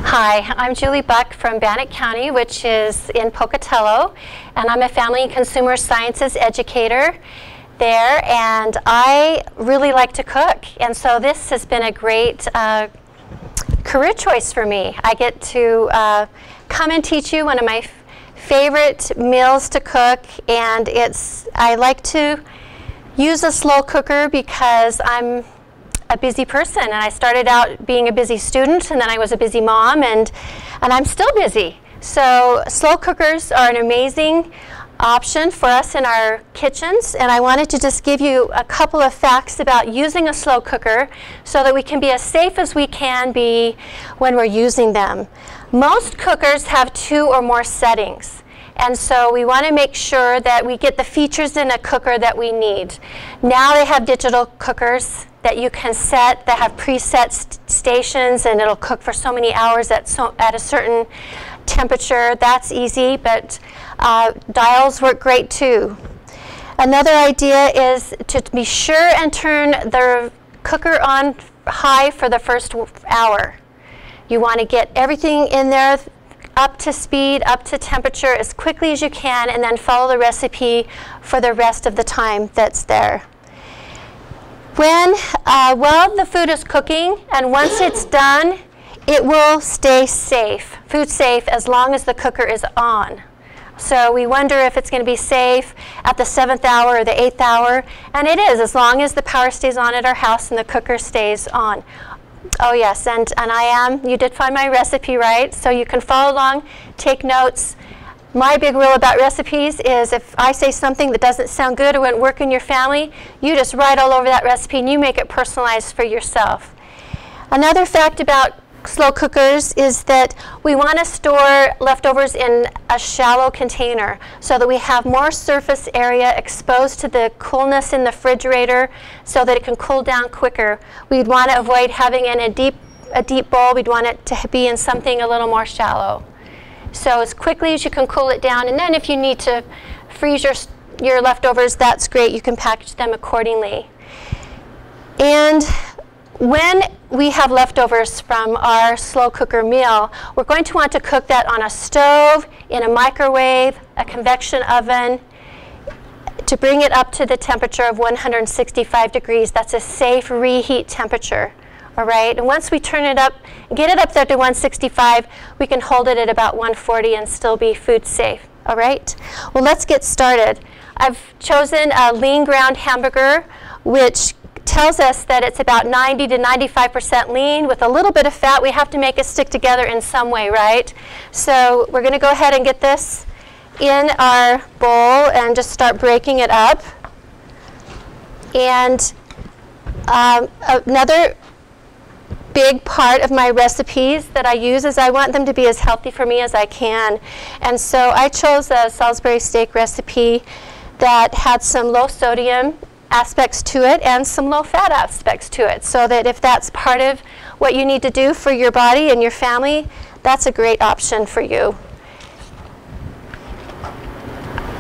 Hi, I'm Julie Buck from Bannock County, which is in Pocatello, and I'm a family and consumer sciences educator there, and I really like to cook, and so this has been a great career choice for me. I get to come and teach you one of my favorite meals to cook, and I like to use a slow cooker because I'm a busy person, and I started out being a busy student, and then I was a busy mom, and I'm still busy. So slow cookers are an amazing option for us in our kitchens, and I wanted to just give you a couple of facts about using a slow cooker so that we can be as safe as we can be when we're using them. Most cookers have 2 or more settings, and so we want to make sure that we get the features in a cooker that we need. Now they have digital cookers that you can set, that have preset stations, and it'll cook for so many hours at a certain temperature. That's easy, but dials work great too. Another idea is to be sure and turn the cooker on high for the first hour. You want to get everything in there up to speed, up to temperature as quickly as you can, and then follow the recipe for the rest of the time that's there. While the food is cooking, and once it's done, it will stay safe, food safe, as long as the cooker is on. So we wonder if it's going to be safe at the 7th hour or the 8th hour, and it is, as long as the power stays on at our house and the cooker stays on. Oh yes, and you did find my recipe, right? So you can follow along, take notes. My big rule about recipes is if I say something that doesn't sound good or wouldn't work in your family, you just write all over that recipe and you make it personalized for yourself. Another fact about slow cookers is that we want to store leftovers in a shallow container so that we have more surface area exposed to the coolness in the refrigerator so that it can cool down quicker. We'd want to avoid having it in a deep bowl. We'd want it to be in something a little more shallow. So as quickly as you can cool it down, and then if you need to freeze your leftovers, that's great. You can package them accordingly. And when we have leftovers from our slow cooker meal, we're going to want to cook that on a stove, in a microwave, a convection oven, to bring it up to the temperature of 165 degrees. That's a safe reheat temperature. All right, and once we turn it up, get it up there to 165, we can hold it at about 140 and still be food safe. All right, well, let's get started. I've chosen a lean ground hamburger, which tells us that it's about 90 to 95% lean with a little bit of fat. We have to make it stick together in some way, right? So we're going to go ahead and get this in our bowl and just start breaking it up. And another big part of my recipes that I use is I want them to be as healthy for me as I can. And so I chose a Salisbury steak recipe that had some low sodium aspects to it and some low fat aspects to it, so that if that's part of what you need to do for your body and your family, that's a great option for you.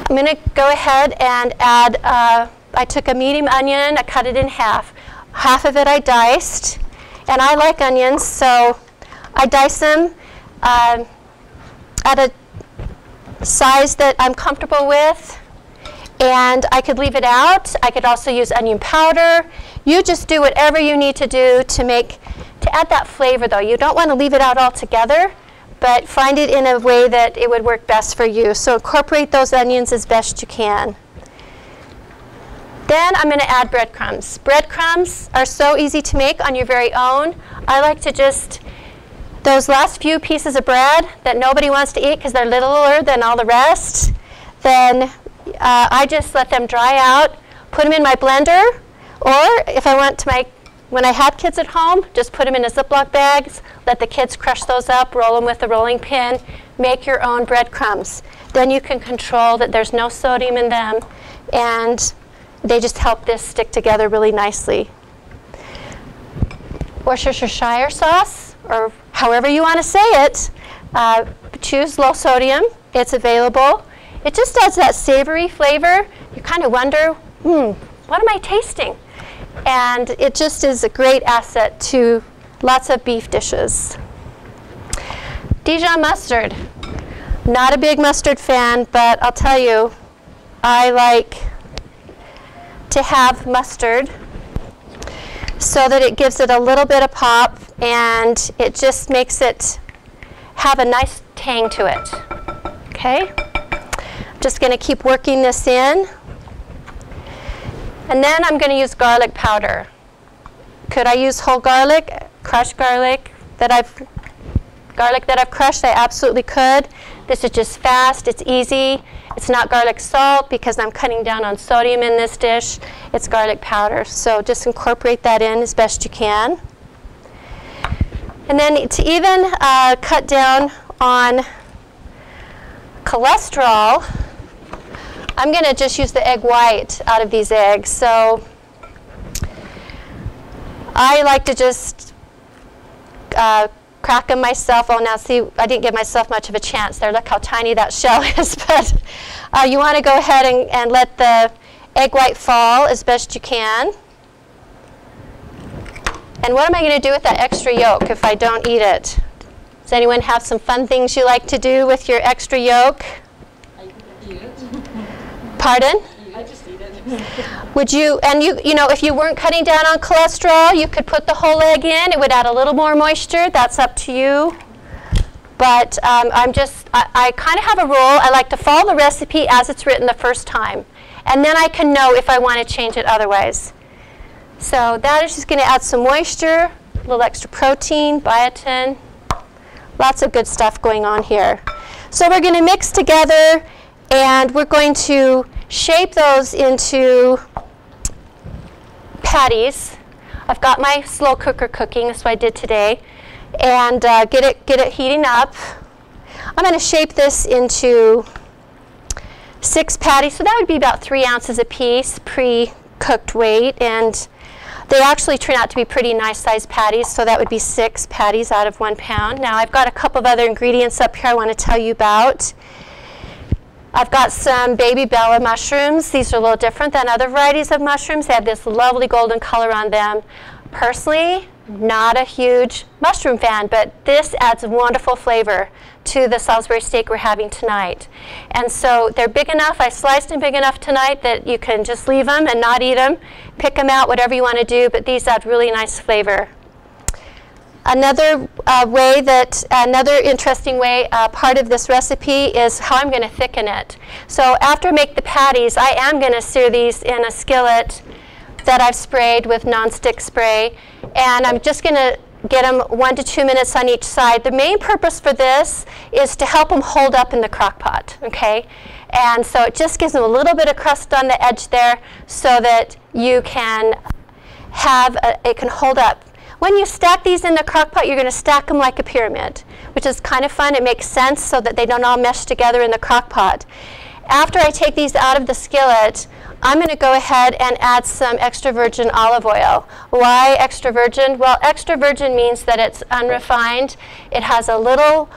I'm going to go ahead and add, I took a medium onion, I cut it in half. Half of it I diced. And I like onions, so I dice them at a size that I'm comfortable with. And I could leave it out. I could also use onion powder. You just do whatever you need to do to add that flavor, though. You don't want to leave it out altogether, but find it in a way that it would work best for you. So incorporate those onions as best you can. Then I'm going to add breadcrumbs. Breadcrumbs are so easy to make on your very own. I like to just, those last few pieces of bread that nobody wants to eat because they're littler than all the rest, then I just let them dry out, put them in my blender, or if I want to when I had kids at home, just put them in a Ziploc bags, let the kids crush those up, roll them with a rolling pin, make your own breadcrumbs. Then you can control that there's no sodium in them, and they just help this stick together really nicely. Worcestershire sauce, or however you want to say it, choose low sodium. It's available. It just adds that savory flavor. You kind of wonder, what am I tasting? And it just is a great asset to lots of beef dishes. Dijon mustard. Not a big mustard fan, but I'll tell you, I like to have mustard so that it gives it a little bit of pop, and it just makes it have a nice tang to it. Okay? Just going to keep working this in. And then I'm going to use garlic powder. Could I use whole garlic, crushed garlic that I've crushed? I absolutely could. This is just fast, it's easy. It's not garlic salt because I'm cutting down on sodium in this dish. It's garlic powder. So just incorporate that in as best you can. And then to even cut down on cholesterol, I'm going to just use the egg white out of these eggs. So I like to just crack them myself. Oh, now see, I didn't give myself much of a chance there. Look how tiny that shell is. But you want to go ahead and let the egg white fall as best you can. And what am I going to do with that extra yolk if I don't eat it? Does anyone have some fun things you like to do with your extra yolk? I eat it. Pardon? I just eat it. Would you, and you know, if you weren't cutting down on cholesterol, you could put the whole egg in. It would add a little more moisture. That's up to you. But I kind of have a rule. I like to follow the recipe as it's written the first time. And then I can know if I want to change it otherwise. So that is just going to add some moisture, a little extra protein, biotin. Lots of good stuff going on here. So we're going to mix together, and we're going to shape those into patties. I've got my slow cooker cooking, that's what I did today, and get it heating up. I'm going to shape this into 6 patties, so that would be about 3 ounces a piece, pre-cooked weight, and they actually turn out to be pretty nice sized patties, so that would be 6 patties out of 1 pound. Now I've got a couple of other ingredients up here I want to tell you about. I've got some baby Bella mushrooms. These are a little different than other varieties of mushrooms. They have this lovely golden color on them. Personally, not a huge mushroom fan, but this adds wonderful flavor to the Salisbury steak we're having tonight. And so they're big enough. I sliced them big enough tonight that you can just leave them and not eat them. Pick them out, whatever you want to do, but these add really nice flavor. Another another interesting way, part of this recipe is how I'm going to thicken it. So after I make the patties, I am going to sear these in a skillet that I've sprayed with nonstick spray, and I'm just going to get them 1 to 2 minutes on each side. The main purpose for this is to help them hold up in the crock pot, okay? And so it just gives them a little bit of crust on the edge there so that you can have, it can hold up. When you stack these in the crock pot, you're going to stack them like a pyramid, which is kind of fun. It makes sense so that they don't all mesh together in the crock pot. After I take these out of the skillet, I'm going to go ahead and add some extra virgin olive oil. Why extra virgin? Well, extra virgin means that it's unrefined. It has a little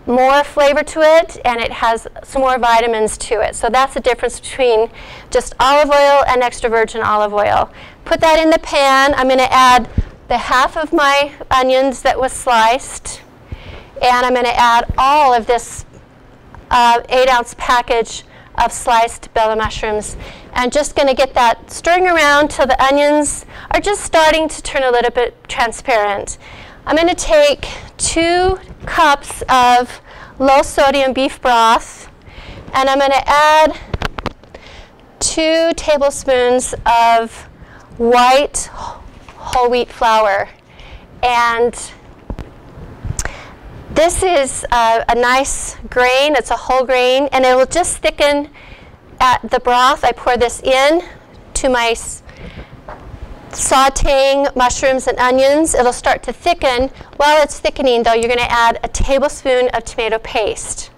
more flavor to it, and it has some more vitamins to it. So that's the difference between just olive oil and extra virgin olive oil. Put that in the pan. I'm going to add the half of my onions that was sliced, and I'm going to add all of this 8-ounce package of sliced Bella mushrooms, and just going to get that stirring around till the onions are just starting to turn a little bit transparent. I'm going to take 2 cups of low sodium beef broth, and I'm going to add 2 tablespoons of white whole wheat flour. And this is a nice grain. It's a whole grain, and it will just thicken at the broth. I pour this in to my sauteing mushrooms and onions. It'll start to thicken. While it's thickening, though, you're going to add a tablespoon of tomato paste.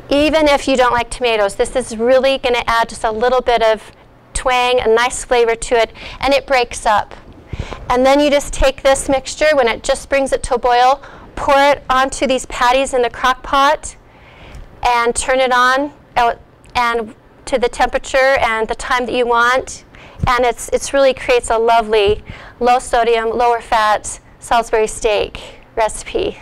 Even if you don't like tomatoes, this is really going to add just a little bit of twang, a nice flavor to it, and it breaks up. And then you just take this mixture, when it just brings it to a boil, pour it onto these patties in the crock pot and turn it on. and to the temperature and the time that you want. And it's really creates a lovely low sodium, lower fat Salisbury steak recipe.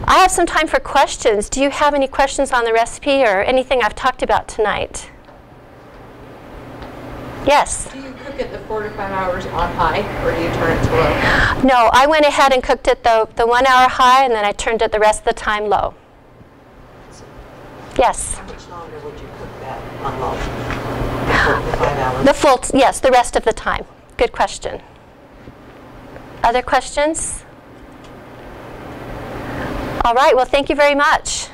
I have some time for questions. Do you have any questions on the recipe or anything I've talked about tonight? Yes? Do you cook it the 4 to 5 hours on high, or do you turn it to low? No, I went ahead and cooked it the 1 hour high, and then I turned it the rest of the time low. Yes? How much longer would you cook that on low? The 4 to 5 hours? Yes, the rest of the time. Good question. Other questions? All right, well, thank you very much.